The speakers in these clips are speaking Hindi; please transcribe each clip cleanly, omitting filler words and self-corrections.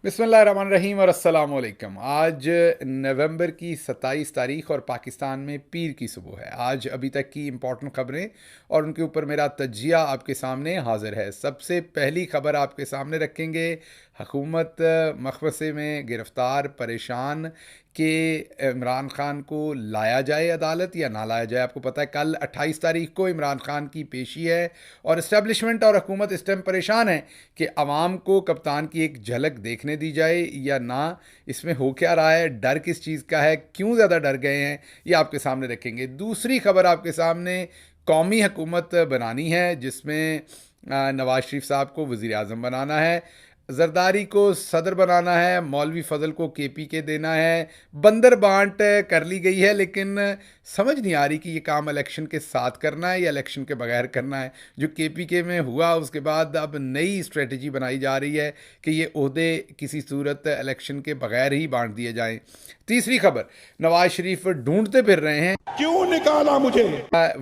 बिस्मिल्लाहिर्रहमानिर्रहीम और अस्सलाम वालेकुम। आज नवंबर की 27 तारीख और पाकिस्तान में पीर की सुबह है। आज अभी तक की इम्पोर्टेंट खबरें और उनके ऊपर मेरा तज्जिया आपके सामने हाजिर है। सबसे पहली खबर आपके सामने रखेंगे, हुकूमत मखमसे में गिरफ्तार परेशान कि इमरान खान को लाया जाए अदालत या ना लाया जाए। आपको पता है कल 28 तारीख को इमरान खान की पेशी है और इस्टेब्लिशमेंट और हुकूमत इस टाइम परेशान है कि आवाम को कप्तान की एक झलक देखने दी जाए या ना। इसमें हो क्या रहा है, डर किस चीज़ का है, क्यों ज़्यादा डर गए हैं, ये आपके सामने रखेंगे। दूसरी खबर आपके सामने, कौमी हुकूमत बनानी है जिसमें नवाज शरीफ साहब को वज़ीर आज़म बनाना है, जरदारी को सदर बनाना है, मौलवी फजल को केपी के देना है। बंदर बांट कर ली गई है लेकिन समझ नहीं आ रही कि ये काम इलेक्शन के साथ करना है या इलेक्शन के बगैर करना है। जो केपी के में हुआ उसके बाद अब नई स्ट्रेटजी बनाई जा रही है कि ये ओहदे किसी सूरत इलेक्शन के बगैर ही बांट दिए जाएं। तीसरी खबर, नवाज शरीफ ढूंढते फिर रहे हैं क्यों निकाला मुझे।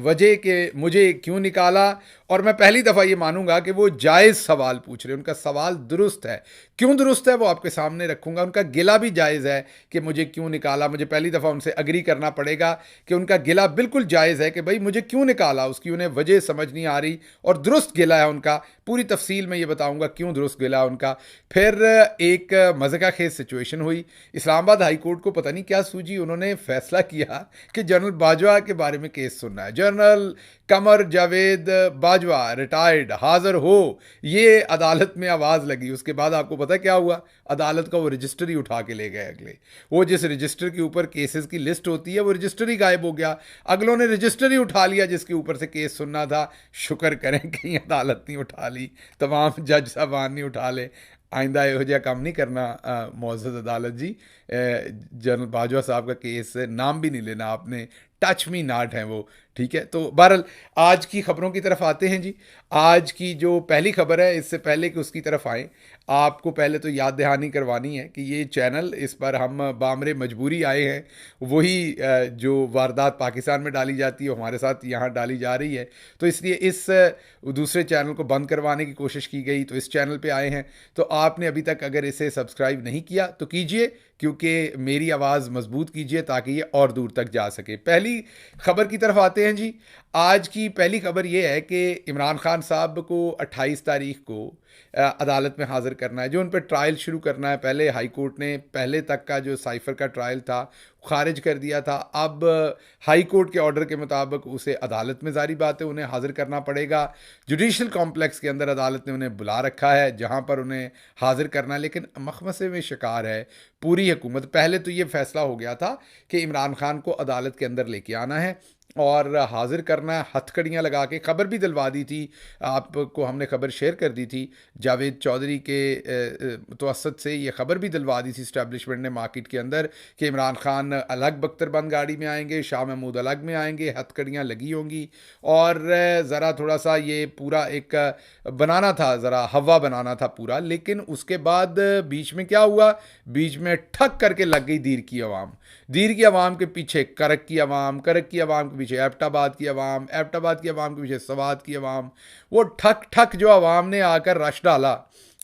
वजह के मुझे क्यों निकाला, और मैं पहली दफ़ा ये मानूंगा कि वो जायज़ सवाल पूछ रहे हैं। उनका सवाल दुरुस्त है, क्यों दुरुस्त है वो आपके सामने रखूंगा। उनका गिला भी जायज़ है कि मुझे क्यों निकाला। मुझे पहली दफ़ा उनसे अग्री करना पड़ेगा कि उनका गिला बिल्कुल जायज़ है कि भाई मुझे क्यों निकाला, उसकी उन्हें वजह समझ नहीं आ रही और दुरुस्त गिला है उनका। पूरी तफसील में ये बताऊंगा क्यों दुरुस्त गिला है उनका। फिर एक मज़े का खेज सिचुएशन हुई, इस्लामाबाद हाई कोर्ट को पता नहीं क्या सूझी, उन्होंने फैसला किया कि जनरल बाजवा के बारे में केस सुनना है। जनरल कमर जावेद बाजवा रिटायर्ड हाजिर हो, ये अदालत में आवाज़ लगी। उसके बाद आपको पता क्या हुआ, अदालत का वो रजिस्टर ही उठा के ले गए अगले। वो जिस रजिस्टर के ऊपर केसेस की लिस्ट होती है वो रजिस्टर ही गायब हो गया। अगलों ने रजिस्टर ही उठा लिया जिसके ऊपर से केस सुनना था। शुक्र करें कहीं अदालत नहीं उठा ली, तमाम जज साहबान नहीं उठा ले। आइंदा यहो जिहा काम नहीं करना मुअज़्ज़ज़ अदालत जी। जनरल बाजवा साहब का केस नाम भी नहीं लेना आपने, टच मी नॉट हैं वो, ठीक है। तो बहरहाल आज की खबरों की तरफ आते हैं जी। आज की जो पहली खबर है, इससे पहले कि उसकी तरफ आए, आपको पहले तो याद दहानी करवानी है कि ये चैनल, इस पर हम बामरे मजबूरी आए हैं। वही जो वारदात पाकिस्तान में डाली जाती है वो हमारे साथ यहाँ डाली जा रही है, तो इसलिए इस दूसरे चैनल को बंद करवाने की कोशिश की गई, तो इस चैनल पे आए हैं। तो आपने अभी तक अगर इसे सब्सक्राइब नहीं किया तो कीजिए, क्योंकि मेरी आवाज़ मजबूत कीजिए ताकि ये और दूर तक जा सके। पहली खबर की तरफ आते हैं जी। आज की पहली खबर ये है कि इमरान खान साहब को 28 तारीख को अदालत में हाजिर करना है, जो उन पर ट्रायल शुरू करना है। पहले हाई कोर्ट ने पहले तक का जो साइफर का ट्रायल था खारिज कर दिया था। अब हाई कोर्ट के ऑर्डर के मुताबिक उसे अदालत में, जारी बात है, उन्हें हाजिर करना पड़ेगा। जुडिशल कॉम्प्लेक्स के अंदर अदालत ने उन्हें बुला रखा है जहां पर उन्हें हाजिर करना, लेकिन मखमसे में शिकार है पूरी हुकूमत। पहले तो ये फैसला हो गया था कि इमरान खान को अदालत के अंदर लेके आना है और हाजिर करना है, हथकड़ियाँ लगा के। खबर भी दिलवा दी थी आपको, हमने खबर शेयर कर दी थी। जावेद चौधरी के मुतवसत से ये खबर भी दिलवा दी थी इस्टेब्लिशमेंट ने मार्केट के अंदर कि इमरान खान अलग बख्तरबंद गाड़ी में आएंगे, शाह महमूद अलग में आएंगे, हथकड़ियाँ लगी होंगी। और ज़रा थोड़ा सा ये पूरा एक बनाना था, ज़रा हवा बनाना था पूरा। लेकिन उसके बाद बीच में क्या हुआ, बीच में ठक करके लग गई दीर की आवाम। दीर की आवाम के पीछे करक की आवाम, करक की आवाम के पीछे एबटाबाद की आवाम, एबटाबाद की आवाम के पीछे सवात की आवाम। वो ठक ठक जो आवाम ने आकर रश डाला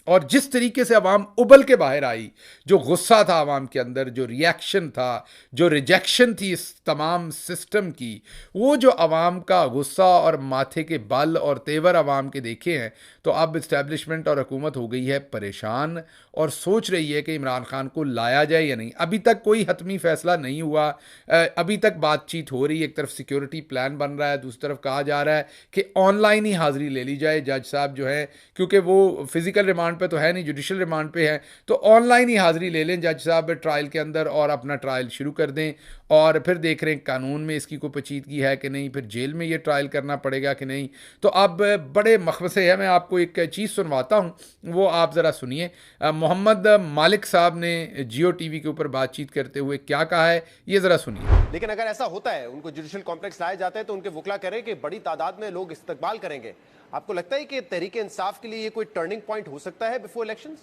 और जिस तरीके से आवाम उबल के बाहर आई, जो गुस्सा था आवाम के अंदर, जो रिएक्शन था, जो रिजेक्शन थी इस तमाम सिस्टम की, वो जो आवाम का गुस्सा और माथे के बल और तेवर आवाम के देखे हैं, तो अब इस्टेब्लिशमेंट और हुकूमत हो गई है परेशान और सोच रही है कि इमरान खान को लाया जाए या नहीं। अभी तक कोई हतमी फैसला नहीं हुआ। अभी तक बातचीत हो रही है, एक तरफ सिक्योरिटी प्लान बन रहा है, दूसरी तरफ कहा जा रहा है कि ऑनलाइन ही हाजिरी ले ली जाए। जज साहब जो है, क्योंकि वो फिजिकल रिमांड पे तो है नहीं, जुडिशल रिमांड पे है, तो ऑनलाइन ही हाजिरी ले लें जज साहब ट्रायल के अंदर और अपना ट्रायल शुरू कर दें। और फिर देख रहे हैं कानून में इसकी कोई पेचीदगी है कि नहीं, फिर जेल में ये ट्रायल करना पड़ेगा कि नहीं। तो अब बड़े मखमसे है। मैं आपको एक चीज़ सुनवाता हूँ, वो आप ज़रा सुनिए। मोहम्मद मालिक साहब ने जियो टीवी के ऊपर बातचीत करते हुए क्या कहा है, ये ज़रा सुनिए। लेकिन अगर ऐसा होता है, उनको जुडिशल कॉम्प्लेक्स लाए जाते हैं तो उनके वकला करें कि बड़ी तादाद में लोग इस्तकबाल करेंगे। आपको लगता है कि तहरीक इंसाफ के लिए ये कोई टर्निंग पॉइंट हो सकता है बिफोर इलेक्शंस?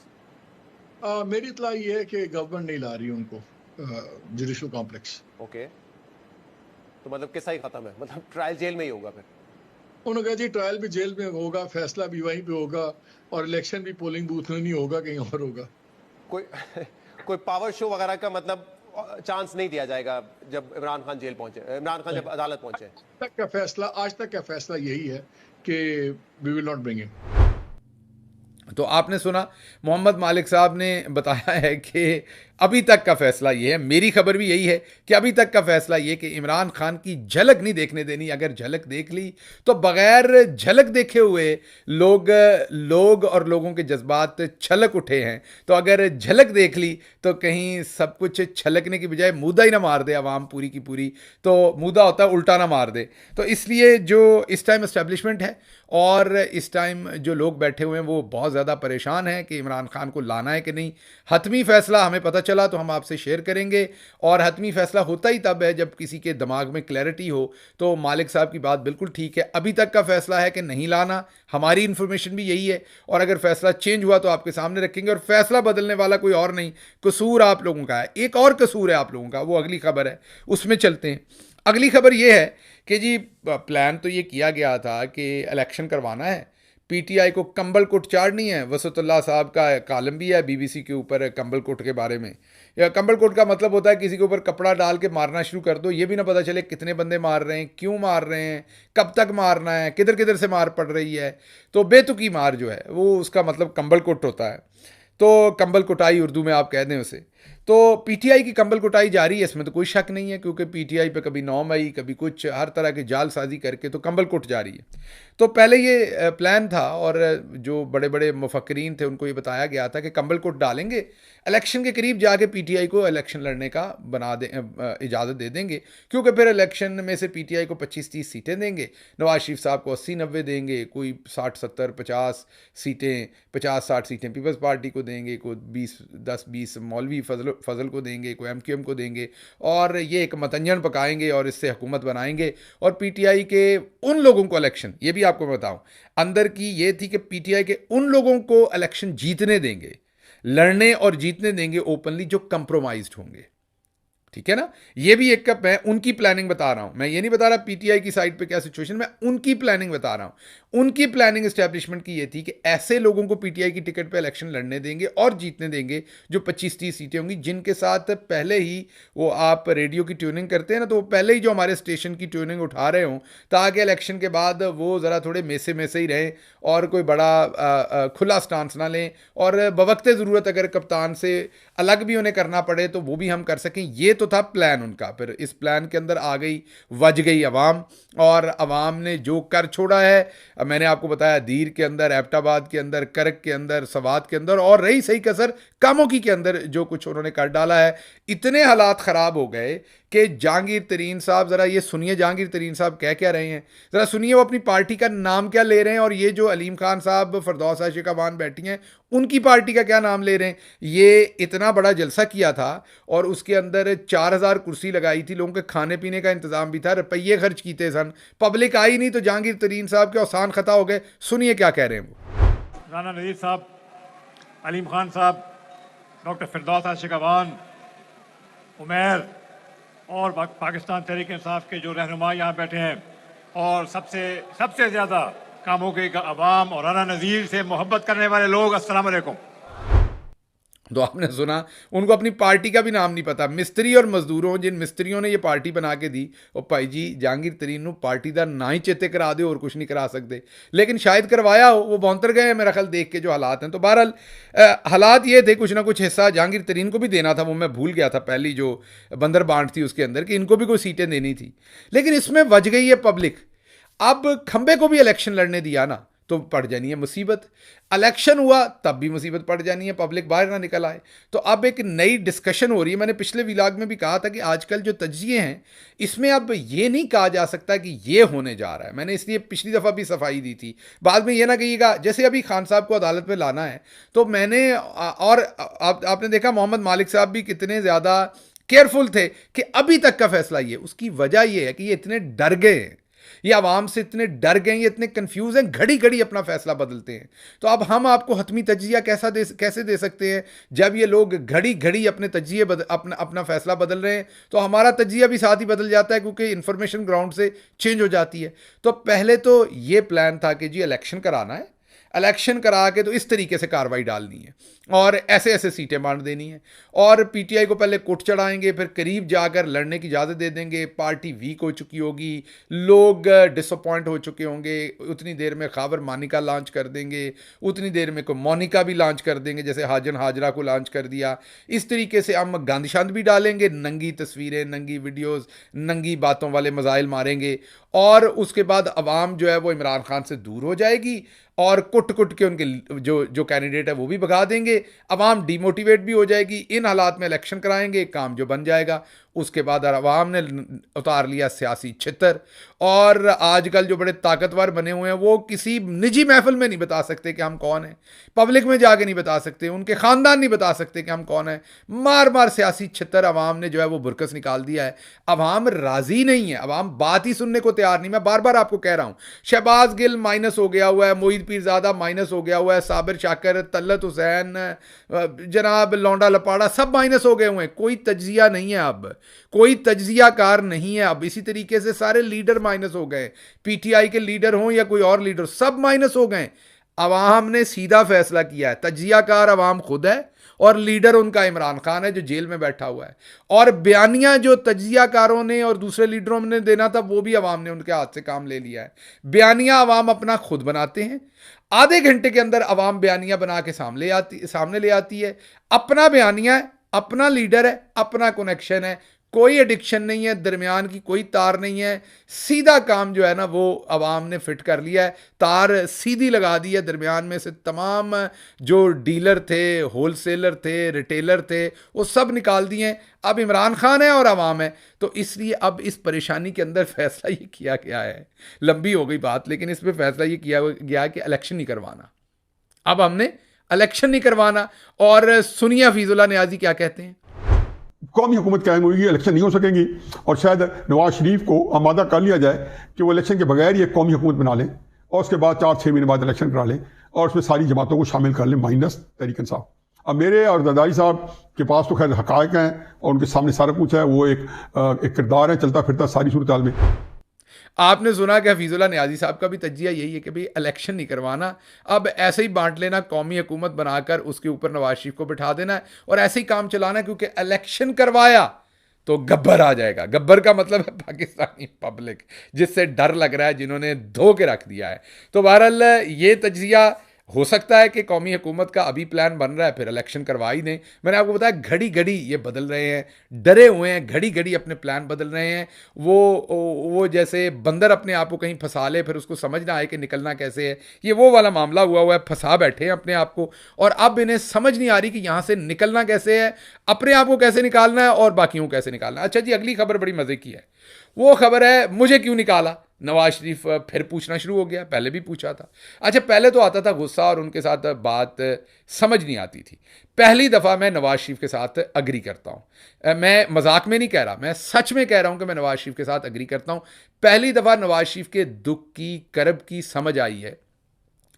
मेरी इतला ये है कि गवर्नमेंट नहीं ला रही उनको जुडिशल कॉम्प्लेक्स। ओके, तो मतलब किस्सा ही खत्म है, मतलब ट्रायल जेल में ही होगा फिर? उन्होंने कहा जी ट्रायल भी जेल में होगा, फैसला भी वहीं पे होगा और इलेक्शन भी पोलिंग बूथ में नहीं होगा, कहीं और होगा। कोई कोई पावर शो वगैरह का मतलब चांस नहीं दिया जाएगा जब इमरान खान जेल पहुंचे, इमरान खान जब अदालत पहुंचे? आज तक का फैसला यही है कि we will not bring him. तो आपने सुना मोहम्मद मालिक साहब ने बताया है कि अभी तक का फैसला ये है, मेरी खबर भी यही है कि अभी तक का फैसला ये कि इमरान खान की झलक नहीं देखने देनी। अगर झलक देख ली तो बगैर झलक देखे हुए लोग और लोगों के जज्बात छलक उठे हैं। तो अगर झलक देख ली तो कहीं सब कुछ छलकने की बजाय मुद्दा ही ना मार दे अवाम पूरी की पूरी, तो मुद्दा होता है उल्टा ना मार दे। तो इसलिए जो इस टाइम एस्टेब्लिशमेंट है और इस टाइम जो लोग बैठे हुए हैं वो बहुत ज़्यादा परेशान हैं कि इमरान खान को लाना है कि नहीं। हतमी फैसला हमें पता चला तो हम आपसे शेयर करेंगे, और हतमी फैसला होता ही तब है जब किसी के दिमाग में क्लैरिटी हो। तो मालिक साहब की बात बिल्कुल ठीक है, अभी तक का फैसला है कि नहीं लाना, हमारी इन्फॉर्मेशन भी यही है। और अगर फैसला चेंज हुआ तो आपके सामने रखेंगे, और फैसला बदलने वाला कोई और नहीं, कसूर आप लोगों का है। एक और कसूर है आप लोगों का, वो अगली खबर है, उसमें चलते हैं। अगली खबर ये है कि जी प्लान तो ये किया गया था कि इलेक्शन करवाना है, पीटीआई को कंबल कोट चाड़नी है। वसतुल्लाह साहब का कॉलम भी है बीबीसी के ऊपर कंबल कोट के बारे में। या कंबल कोट का मतलब होता है किसी के ऊपर कपड़ा डाल के मारना शुरू कर दो, ये भी ना पता चले कितने बंदे मार रहे हैं, क्यों मार रहे हैं, कब तक मारना है, किधर किधर से मार पड़ रही है। तो बेतुकी मार जो है वो उसका मतलब कंबल कोट होता है। तो कंबल कुटाई उर्दू में आप कह दें उसे। तो पीटीआई की कंबल कुटाई जारी है, इसमें तो कोई शक नहीं है, क्योंकि पीटीआई पे कभी 9 मई कभी कुछ हर तरह की जालसाजी करके तो कंबल कुट जारी है। तो पहले ये प्लान था और जो बड़े बड़े मुफक्किरीन थे उनको ये बताया गया था कि कंबल कोट डालेंगे, इलेक्शन के करीब जाके पीटीआई को इलेक्शन लड़ने का इजाज़त दे देंगे, क्योंकि फिर इलेक्शन में से पीटीआई को 25-30 सीटें देंगे, नवाज शरीफ साहब को 80-90 देंगे, कोई 60-70-50 सीटें, 50-60 सीटें पीपल्स पार्टी को देंगे, कोई 10-20 मौलवी फजल को देंगे, कोई एमक्यूएम को देंगे, और ये एक मतंजन पकाएंगे और इससे हुकूमत बनाएंगे। और पीटीआई के उन लोगों को इलेक्शन, ये भी आपको बताऊं, अंदर की ये थी कि पीटीआई के उन लोगों को इलेक्शन जीतने देंगे, लड़ने और जीतने देंगे ओपनली, जो कंप्रोमाइज्ड होंगे। ठीक है ना, ये भी एक कप है, उनकी प्लानिंग बता रहा हूं मैं, ये नहीं बता रहा पीटीआई की साइड पे क्या सिचुएशन, मैं उनकी प्लानिंग बता रहा हूं। उनकी प्लानिंग एस्टैब्लिशमेंट की ये थी कि ऐसे लोगों को पीटीआई की टिकट पे इलेक्शन लड़ने देंगे और जीतने देंगे जो 25-30 सीटें होंगी, जिनके साथ पहले ही वो आप रेडियो की ट्यूनिंग करते हैं ना, तो वो पहले ही जो हमारे स्टेशन की ट्यूनिंग उठा रहे हों, ताकि इलेक्शन के बाद वो ज़रा थोड़े मैसे मैसे ही रहें और कोई बड़ा खुला स्टांस ना लें, और बवक्ते ज़रूरत अगर कप्तान से अलग भी उन्हें करना पड़े तो वो भी हम कर सकें। ये तो था प्लान उनका। फिर इस प्लान के अंदर आ गई, वज गई अवाम, और अवाम ने जो कर छोड़ा है, मैंने आपको बताया दीर के अंदर, एबटाबाद के अंदर, करक के अंदर, सवात के अंदर, और रही सही कसर कामोकी के अंदर जो कुछ उन्होंने कर डाला है, इतने हालात ख़राब हो गए कि जहांगीर तरीन साहब, ज़रा ये सुनिए जहांगीर तरीन साहब कह क्या रहे हैं, ज़रा सुनिए वो अपनी पार्टी का नाम क्या ले रहे हैं, और ये जो अलीम खान साहब, फरदौस आशिका बान बैठी हैं, उनकी पार्टी का क्या नाम ले रहे हैं। ये इतना बड़ा जलसा किया था और उसके अंदर 4000 कुर्सी लगाई थी, लोगों के खाने पीने का इंतजाम भी था, रुपये खर्च किए सन, पब्लिक आई नहीं, तो जहांगीर तरीन साहब के आसान खता हो गए। सुनिए क्या कह रहे हैं वो। राना नज़ीर साहब, अलीम खान साहब, डॉक्टर फिरदौस आशिका बान, उमैर और पाकिस्तान तहरीक इंसाफ के जो रहनुमा यहाँ बैठे हैं, और सबसे ज़्यादा कामोगी का अवाम और राना नज़ीर से मोहब्बत करने वाले लोग, अस्सलाम वालेकुम। तो आपने सुना, उनको अपनी पार्टी का भी नाम नहीं पता। मिस्त्री और मजदूरों, जिन मिस्त्रियों ने ये पार्टी बना के दी, और भाई जी जहांगीर तरीन पार्टी का ना ही चेते करा दे, और कुछ नहीं करा सकते, लेकिन शायद करवाया हो, वो बौंतर गए मेरा ख्याल देख के जो हालात हैं। तो बहरहाल हालात ये थे, कुछ ना कुछ हिस्सा जहांगीर तरीन को भी देना था, वो मैं भूल गया था पहली जो बंदर बांट थी उसके अंदर, कि इनको भी कोई सीटें देनी थी, लेकिन इसमें वज गई है पब्लिक। अब खंबे को भी इलेक्शन लड़ने दिया ना तो पड़ जानी है मुसीबत, इलेक्शन हुआ तब भी मुसीबत पड़ जानी है, पब्लिक बाहर ना निकल आए। तो अब एक नई डिस्कशन हो रही है। मैंने पिछले व्लॉग में भी कहा था कि आजकल जो तज्जिए हैं, इसमें अब ये नहीं कहा जा सकता कि ये होने जा रहा है। मैंने इसलिए पिछली दफ़ा भी सफाई दी थी, बाद में ये ना कहिएगा, जैसे अभी खान साहब को अदालत में लाना है, तो मैंने और आपने देखा मोहम्मद मालिक साहब भी कितने ज़्यादा केयरफुल थे कि अभी तक का फैसला ये। उसकी वजह ये है कि ये इतने डर गए हैं, ये आवाम से इतने डर गए, ये इतने कंफ्यूज हैं, घड़ी घड़ी अपना फैसला बदलते हैं। तो अब हम आपको हतमी तज्जिया कैसे दे सकते हैं जब ये लोग घड़ी घड़ी अपने तज्जिए अपना फैसला बदल रहे हैं। तो हमारा तज्जिया भी साथ ही बदल जाता है, क्योंकि इंफॉर्मेशन ग्राउंड से चेंज हो जाती है। तो पहले तो ये प्लान था कि जी इलेक्शन कराना है, इलेक्शन करा के तो इस तरीके से कार्रवाई डालनी है और ऐसे ऐसे सीटें बांट देनी है और पीटीआई को पहले कुट चढ़ाएंगे, फिर करीब जाकर लड़ने की इजाज़त दे देंगे। पार्टी वीक हो चुकी होगी, लोग डिसअपॉइंट हो चुके होंगे, उतनी देर में खैबर मानिका लॉन्च कर देंगे, उतनी देर में को मोनिका भी लॉन्च कर देंगे, जैसे हाजन हाजरा को लॉन्च कर दिया। इस तरीके से हम गांधी शांत भी डालेंगे, नंगी तस्वीरें, नंगी वीडियोस, नंगी बातों वाले मजाइल मारेंगे और उसके बाद अवाम जो है वो इमरान खान से दूर हो जाएगी और कुट कुट के उनके जो कैंडिडेट है वो भी भगा देंगे। अवाम डीमोटिवेट भी हो जाएगी। इन हालात में इलेक्शन कराएंगे, काम जो बन जाएगा। उसके बाद अवाम ने उतार लिया सियासी छितर और आजकल जो बड़े ताकतवर बने हुए हैं वो किसी निजी महफिल में नहीं बता सकते कि हम कौन हैं, पब्लिक में जाके नहीं बता सकते, उनके ख़ानदान नहीं बता सकते कि हम कौन हैं। मार मार सियासी छितर अवाम ने जो है वो बुरकस निकाल दिया है। अवाम राज़ी नहीं है, अवाम बात ही सुनने को तैयार नहीं। मैं बार बार आपको कह रहा हूँ, शहबाज गिल माइनस हो गया हुआ है, मोईद पीरज़ादा माइनस हो गया हुआ है, साबिर शाकर, तलत हुसैन, जनाब लौंडा लपाड़ा सब माइनस हो गए हुए हैं। कोई तज्जिया नहीं है, अब कोई तज्जिया कार नहीं है। अब इसी तरीके से सारे लीडर माइनस हो गए, पीटीआई के लीडर हों या कोई और लीडर, सब माइनस हो गए। अवाम ने सीधा फैसला किया है, तज्जिया कार अवाम खुद है और लीडर उनका इमरान खान है जो जेल में बैठा हुआ है। और बयानियां जो तज्जिया कारों ने और दूसरे लीडरों ने देना था वो भी अवाम ने उनके हाथ से काम ले लिया है। बयानियां अवाम अपना खुद बनाते हैं, आधे घंटे के अंदर अवाम बयानियां बना के सामने ले आती है। अपना बयानिया है, अपना लीडर है, अपना कनेक्शन है, कोई एडिक्शन नहीं है, दरमियान की कोई तार नहीं है। सीधा काम जो है ना वो अवाम ने फिट कर लिया है, तार सीधी लगा दी है। दरमियान में से तमाम जो डीलर थे, होलसेलर थे, रिटेलर थे, वो सब निकाल दिए। अब इमरान खान है और अवाम है, तो इसलिए अब इस परेशानी के अंदर फैसला ये किया गया है। लंबी हो गई बात, लेकिन इस पर फैसला ये किया गया कि इलेक्शन नहीं करवाना। अब हमने इलेक्शन नहीं करवाना। और सुनिए हफीजुल्लाह नियाज़ी क्या कहते हैं। कौमी हुकूमत कायम होगी, इलेक्शन नहीं हो सकेंगी और शायद नवाज शरीफ को आमादा कर लिया जाए कि वो इलेक्शन के बगैर ही एक कौमी हुकूमत बना लें और उसके बाद 4-6 महीने बाद इलेक्शन करा लें और उसमें सारी जमातों को शामिल कर लें माइनस तहरीक इंसाफ। अब मेरे और जरदारी साहब के पास तो खैर हक़ाइक़ हैं और उनके सामने सारा कुछ है, वो एक किरदार है चलता फिरता सारी सूरत हाल में। आपने सुना कि हफीजुल्लाह नियाज़ी साहब का भी तज्जिया यही है कि भाई इलेक्शन नहीं करवाना, अब ऐसे ही बांट लेना, कौमी हुकूमत बनाकर उसके ऊपर नवाज शरीफ को बिठा देना है और ऐसे ही काम चलाना है, क्योंकि इलेक्शन करवाया तो गब्बर आ जाएगा। गब्बर का मतलब है पाकिस्तानी पब्लिक, जिससे डर लग रहा है, जिन्होंने धो के रख दिया है। तो बहरहाल ये तज्जिया हो सकता है कि कौमी हुकूमत का अभी प्लान बन रहा है, फिर इलेक्शन करवा ही दें। मैंने आपको बताया घड़ी घड़ी ये बदल रहे हैं, डरे हुए हैं, घड़ी घड़ी अपने प्लान बदल रहे हैं। वो जैसे बंदर अपने आप को कहीं फंसा ले, फिर उसको समझ ना आए कि निकलना कैसे है। ये वो वाला मामला हुआ है, फंसा बैठे हैं अपने आप को और अब इन्हें समझ नहीं आ रही कि यहाँ से निकलना कैसे है, अपने आप को कैसे निकालना है और बाकियों को कैसे निकालना है। अच्छा जी, अगली खबर बड़ी मज़े की है। वो खबर है मुझे क्यों निकाला। नवाज शरीफ फिर पूछना शुरू हो गया, पहले भी पूछा था। अच्छा, पहले तो आता था गुस्सा और उनके साथ बात समझ नहीं आती थी। पहली दफ़ा मैं नवाज शरीफ के साथ अग्री करता हूँ। मैं मजाक में नहीं कह रहा, मैं सच में कह रहा हूँ कि मैं नवाज शरीफ के साथ अग्री करता हूँ। पहली दफ़ा नवाज शरीफ के दुख की, करब की समझ आई है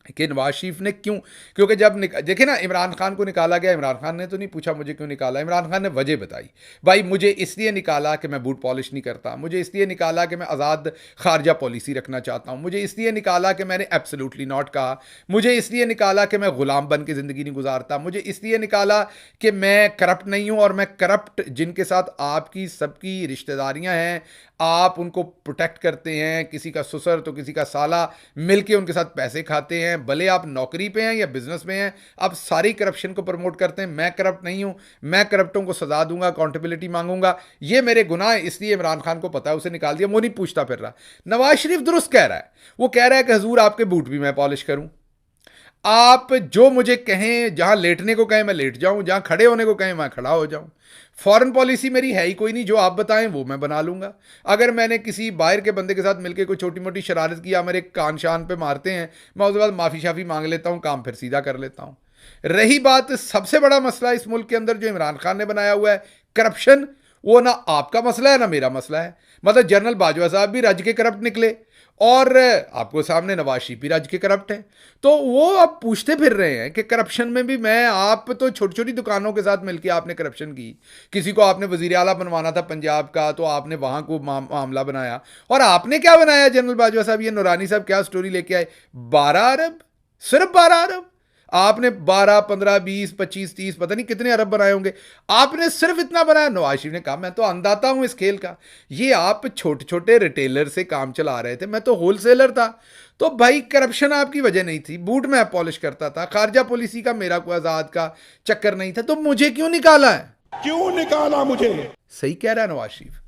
कि नवाज शरीफ ने क्यों, क्योंकि जब देखे ना इमरान खान को निकाला गया, इमरान खान ने तो नहीं पूछा मुझे क्यों निकाला, इमरान खान ने वजह बताई। भाई मुझे इसलिए निकाला कि मैं बूट पॉलिश नहीं करता, मुझे इसलिए निकाला कि मैं आज़ाद खारजा पॉलिसी रखना चाहता हूँ, मुझे इसलिए निकाला कि मैंने एब्सोल्युटली नॉट कहा, मुझे इसलिए निकाला कि मैं ग़ुलाम बन के ज़िंदगी नहीं गुजारता, मुझे इसलिए निकाला कि मैं करप्ट नहीं हूँ और मैं करप्ट जिनके साथ आपकी सबकी रिश्तेदारियाँ हैं, आप उनको प्रोटेक्ट करते हैं, किसी का ससुर तो किसी का साला मिलके उनके साथ पैसे खाते हैं, भले आप नौकरी पे हैं या बिजनेस में हैं, आप सारी करप्शन को प्रमोट करते हैं। मैं करप्ट नहीं हूं, मैं करप्टों को सजा दूंगा, अकाउंटेबिलिटी मांगूंगा, ये मेरे गुनाह है, इसलिए इमरान खान को पता है, उसे निकाल दिया। वो नहीं पूछता फिर रहा। नवाज शरीफ दुरुस्त कह रहा है, वो कह रहा है कि हजूर आपके बूट भी मैं पॉलिश करूं, आप जो मुझे कहें, जहां लेटने को कहें मैं लेट जाऊं, जहां खड़े होने को कहें मैं खड़ा हो जाऊं। फॉरेन पॉलिसी मेरी है ही कोई नहीं, जो आप बताएं वो मैं बना लूंगा। अगर मैंने किसी बाहर के बंदे के साथ मिलकर कोई छोटी मोटी शरारत किया, मेरे कान शान पे मारते हैं, मैं उसके बाद माफ़ी शाफ़ी मांग लेता हूं, काम फिर सीधा कर लेता हूं। रही बात सबसे बड़ा मसला इस मुल्क के अंदर जो इमरान खान ने बनाया हुआ है, करप्शन, वो ना आपका मसला है ना मेरा मसला है। मतलब जनरल बाजवा साहब भी राज्य के करप्ट निकले और आपको सामने नवाज शरीफ भी राज्य के करप्ट हैं, तो वो अब पूछते फिर रहे हैं कि करप्शन में भी मैं, आप तो छोटी छोटी दुकानों के साथ मिलकर आपने करप्शन की, किसी को आपने वजीर आला बनवाना था पंजाब का तो आपने वहां को मामला बनाया, और आपने क्या बनाया जनरल बाजवा साहब, ये नूरानी साहब क्या स्टोरी लेके आए, 12 अरब सिर्फ 12 अरब। आपने 12, 15, 20, 25, 30 पता नहीं कितने अरब बनाए होंगे, आपने सिर्फ इतना बनाया। नवाज शरीफ ने कहा मैं तो अंदाता हूं इस खेल का, ये आप छोटे छोटे रिटेलर से काम चला रहे थे, मैं तो होलसेलर था। तो भाई करप्शन आपकी वजह नहीं थी, बूट मैं पॉलिश करता था, खारजा पॉलिसी का मेरा कोई आजाद का चक्कर नहीं था, तो मुझे क्यों निकाला है? क्यों निकाला मुझे? सही कह रहा है नवाज शरीफ,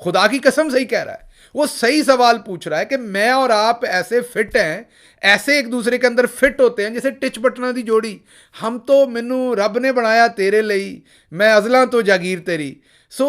खुदा की कसम सही कह रहा है। वो सही सवाल पूछ रहा है कि मैं और आप ऐसे फिट हैं, ऐसे एक दूसरे के अंदर फिट होते हैं जैसे टिच बटना दी जोड़ी। हम तो मैनू रब ने बनाया तेरे ਲਈ, मैं अजला तो जागीर तेरी। सो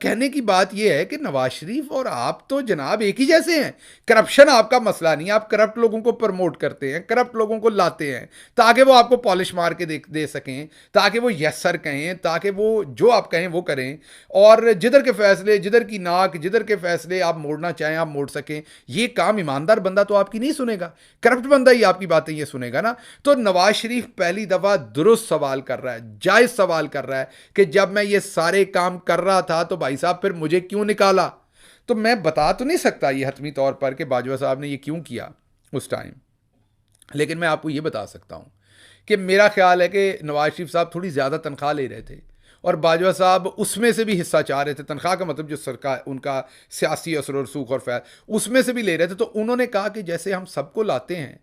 कहने की बात यह है कि नवाज शरीफ और आप तो जनाब एक ही जैसे हैं। करप्शन आपका मसला नहीं, आप करप्ट लोगों को प्रमोट करते हैं, करप्ट लोगों को लाते हैं ताकि वो आपको पॉलिश मार के दे सकें, ताकि वो यस सर कहें, ताकि वो जो आप कहें वो करें, और जिधर के फैसले, जिधर की नाक, जिधर के फैसले आप मोड़ना चाहें आप मोड़ सकें। ये काम ईमानदार बंदा तो आपकी नहीं सुनेगा, करप्ट बंदा ही आपकी बातें ये सुनेगा ना। तो नवाज शरीफ पहली दफ़ा दुरुस्त सवाल कर रहा है, जायज़ सवाल कर रहा है कि जब मैं ये सारे काम कर रहा था तो भाई साहब फिर मुझे क्यों निकाला। तो मैं बता तो नहीं सकता ये हतमी तौर पर कि बाजवा साहब ने ये क्यों किया उस टाइम, लेकिन मैं आपको ये बता सकता हूँ कि मेरा ख्याल है कि नवाज शरीफ साहब थोड़ी ज़्यादा तनख्वाह ले रहे थे और बाजवा साहब उसमें से भी हिस्सा चाह रहे थे। तनख्वाह का मतलब जो सरकार उनका सियासी असर और सूख और फैल उसमें से भी ले रहे थे। तो उन्होंने कहा कि जैसे हम सबको लाते हैं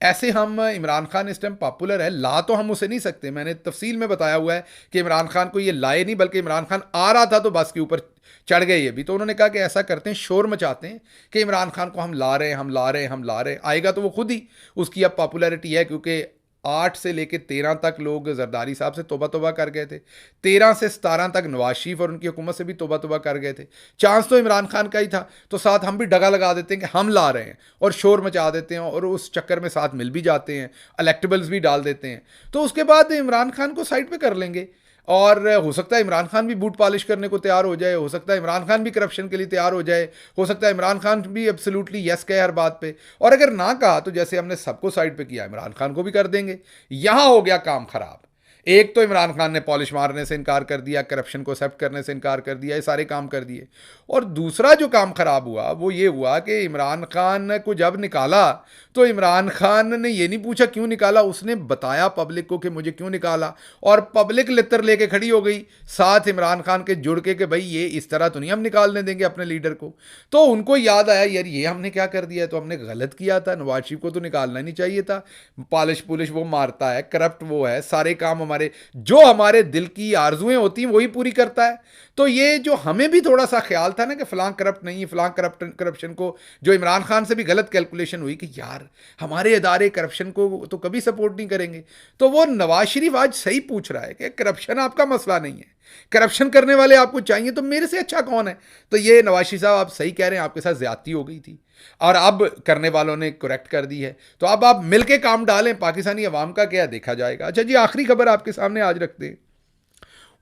ऐसे हम, इमरान खान इस टाइम पॉपुलर है, ला तो हम उसे नहीं सकते। मैंने तफसील में बताया हुआ है कि इमरान खान को ये लाए नहीं, बल्कि इमरान खान आ रहा था तो बस के ऊपर चढ़ गए ये भी। तो उन्होंने कहा कि ऐसा करते हैं, शोर मचाते हैं कि इमरान खान को हम ला रहे हैं, हम ला रहे हैं, हम ला रहे हैं। आएगा तो वो खुद ही, उसकी अब पॉपुलैरिटी है, क्योंकि 8 से लेकर 13 तक लोग जरदारी साहब से तोबा तोबा कर गए थे, 13 से 17 तक नवाज शरीफ और उनकी हुकूमत से भी तोबा तोबा कर गए थे। चांस तो इमरान खान का ही था, तो साथ हम भी डगा लगा देते हैं कि हम ला रहे हैं और शोर मचा देते हैं और उस चक्कर में साथ मिल भी जाते हैं, इलेक्टेबल्स भी डाल देते हैं। तो उसके बाद इमरान खान को साइड पे कर लेंगे और हो सकता है इमरान खान भी बूट पॉलिश करने को तैयार हो जाए, हो सकता है इमरान खान भी करप्शन के लिए तैयार हो जाए, हो सकता है इमरान खान भी एब्सोल्युटली यस कहे हर बात पे, और अगर ना कहा तो जैसे हमने सबको साइड पे किया इमरान खान को भी कर देंगे। यहां हो गया काम खराब। एक तो इमरान खान ने पॉलिश मारने से इनकार कर दिया, करप्शन को एक्सेप्ट करने से इनकार कर दिया, ये सारे काम कर दिए। और दूसरा जो काम खराब हुआ वो ये हुआ कि इमरान खान को जब निकाला तो इमरान खान ने ये नहीं पूछा क्यों निकाला, उसने बताया पब्लिक को कि मुझे क्यों निकाला, और पब्लिक लित्तर लेके खड़ी हो गई साथ इमरान खान के जुड़ के कि भाई ये इस तरह तो नहीं हम निकालने देंगे अपने लीडर को। तो उनको याद आया यार ये हमने क्या कर दिया, तो हमने गलत किया था, नवाज शरीफ को तो निकालना नहीं चाहिए था। पॉलिश पुलिश वो मारता है, करप्ट वो है, सारे काम हमारे जो हमारे दिल की आरजुएं होती हैं वही पूरी करता है। तो ये जो हमें भी थोड़ा सा ख्याल था ना कि फलां करप्ट नहीं, फलां करप्शन को, जो इमरान खान से भी गलत कैलकुलेशन हुई कि यार हमारे इदारे करप्शन को तो कभी सपोर्ट नहीं करेंगे। तो वो नवाज शरीफ आज सही पूछ रहा है कि करप्शन आपका मसला नहीं है, करप्शन करने वाले आपको चाहिए तो मेरे से अच्छा कौन है। तो ये नवाज शरीफ साहब आप सही कह रहे हैं, आपके साथ ज्यादती हो गई थी और अब करने वालों ने करेक्ट कर दी है। तो अब आप मिलके काम डालें, पाकिस्तानी अवाम का क्या देखा जाएगा। अच्छा जी, आखिरी खबर आपके सामने आज रखते हैं,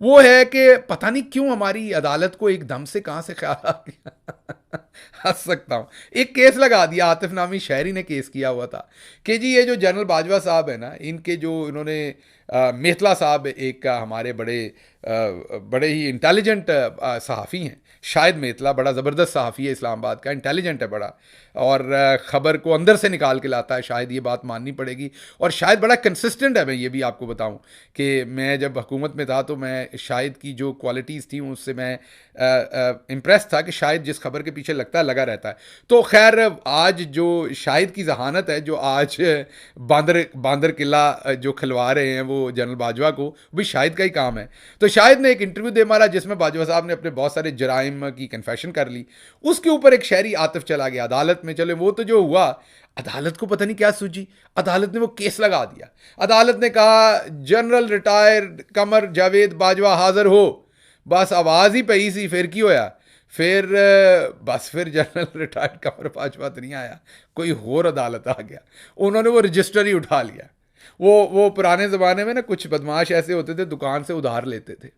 वो है कि पता नहीं क्यों हमारी अदालत को एकदम से कहां से ख्याल आ गया हंस सकता हूं, एक केस लगा दिया, आतिफ नामी शहरी ने केस किया हुआ था कि जी ये जो जनरल बाजवा साहब है ना, इनके जो इन्होंने मेहतला साहब एक हमारे बड़े ही इंटेलिजेंट सहाफ़ी हैं, शायद मेहतला बड़ा ज़बरदस्त सहाफ़ी है, इस्लामाबाद का, इंटेलिजेंट है बड़ा, और ख़बर को अंदर से निकाल के लाता है, शायद ये बात माननी पड़ेगी, और शायद बड़ा कंसिस्टेंट है। मैं ये भी आपको बताऊं कि मैं जब हुकूमत में था तो मैं शायद की जो क्वालिटीज़ थी उससे मैं इम्प्रेस था कि शायद जिस खबर के पीछे लगता है लगा रहता है। तो खैर आज जो शाहिद की जहानत है, जो आज बांदर किला जो खिलवा रहे हैं वो जनरल बाजवा को, भी शाहिद का ही काम है। तो शाहिद ने एक इंटरव्यू दे मारा जिसमें बाजवा साहब ने अपने बहुत सारे जराइम की कन्फेशन कर ली, उसके ऊपर एक शहरी आतिफ चला गया अदालत में। चले वो तो जो हुआ, अदालत को पता नहीं क्या सूझी, अदालत ने वो केस लगा दिया। अदालत ने कहा जनरल रिटायर्ड कमर जावेद बाजवा हाजिर हो, बस आवाज़ ही पई सी, फिर की होया, फिर बस फिर जनरल रिटायर्ड कमर बाजवा तो नहीं आया, कोई और अदालत आ गया, उन्होंने वो रजिस्टर ही उठा लिया। वो पुराने ज़माने में ना कुछ बदमाश ऐसे होते थे दुकान से उधार लेते थे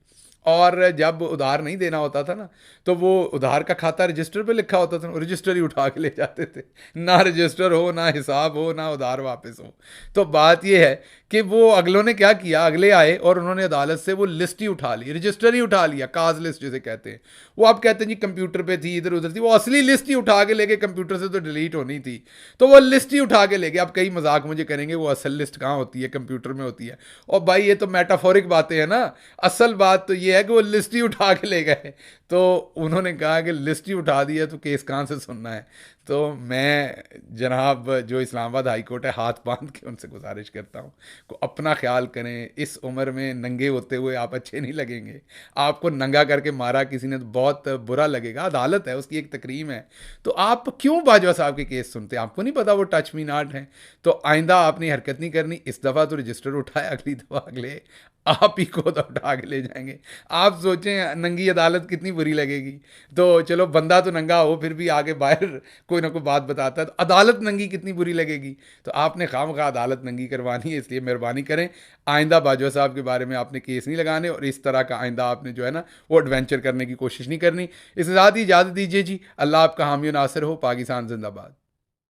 और जब उधार नहीं देना होता था ना, तो वो उधार का खाता रजिस्टर पे लिखा होता था, रजिस्टर ही उठा के ले जाते थे। ना रजिस्टर हो, ना हिसाब हो, ना उधार वापस हो। तो बात ये है कि वो अगलों ने क्या किया, अगले आए और उन्होंने अदालत से वो लिस्ट ही उठा ली, रजिस्टर ही उठा लिया, काज लिस्ट जिसे कहते हैं। वो आप कहते हैं जी कंप्यूटर पे थी, इधर उधर थी, वो असली लिस्ट ही उठा के लेके, कंप्यूटर से तो डिलीट होनी थी, तो वो लिस्ट ही उठा के लेके। आप कई मजाक मुझे करेंगे, वो असल लिस्ट कहाँ होती है, कंप्यूटर में होती है। और भाई ये तो मेटाफोरिक बातें हैं ना, असल बात तो ये है कि वो लिस्ट ही उठा के ले गए। तो उन्होंने कहा कि लिस्ट ही उठा दी है तो केस कहाँ से सुनना है। तो मैं जनाब जो इस्लामाबाद हाई कोर्ट है, हाथ बांध के उनसे गुजारिश करता हूँ को अपना ख्याल करें। इस उम्र में नंगे होते हुए आप अच्छे नहीं लगेंगे। आपको नंगा करके मारा किसी ने तो बहुत बुरा लगेगा। अदालत है, उसकी एक तकरीम है। तो आप क्यों बाजवा साहब के केस सुनते हैं? आपको नहीं पता वो टच मी नॉट है? तो आइंदा आपने हरकत नहीं करनी। इस दफ़ा तो रजिस्टर उठाए, अगली दफ़ा अगले आप ही को तो उठा के ले जाएंगे। आप सोचें नंगी अदालत कितनी बुरी लगेगी। तो चलो बंदा तो नंगा हो, फिर भी आगे बाहर कोई ना कोई बात बताता है, तो अदालत नंगी कितनी बुरी लगेगी। तो आपने खामखा अदालत नंगी करवानी है, इसलिए मेहरबानी करें आइंदा बाजवा साहब के बारे में आपने केस नहीं लगाने, और इस तरह का आइंदा आपने जो है ना वो एडवेंचर करने की कोशिश नहीं करनी। इसके साथ ही इजाज़त दीजिए जी। अल्लाह आपका हामी नासिर हो। पाकिस्तान जिंदाबाद।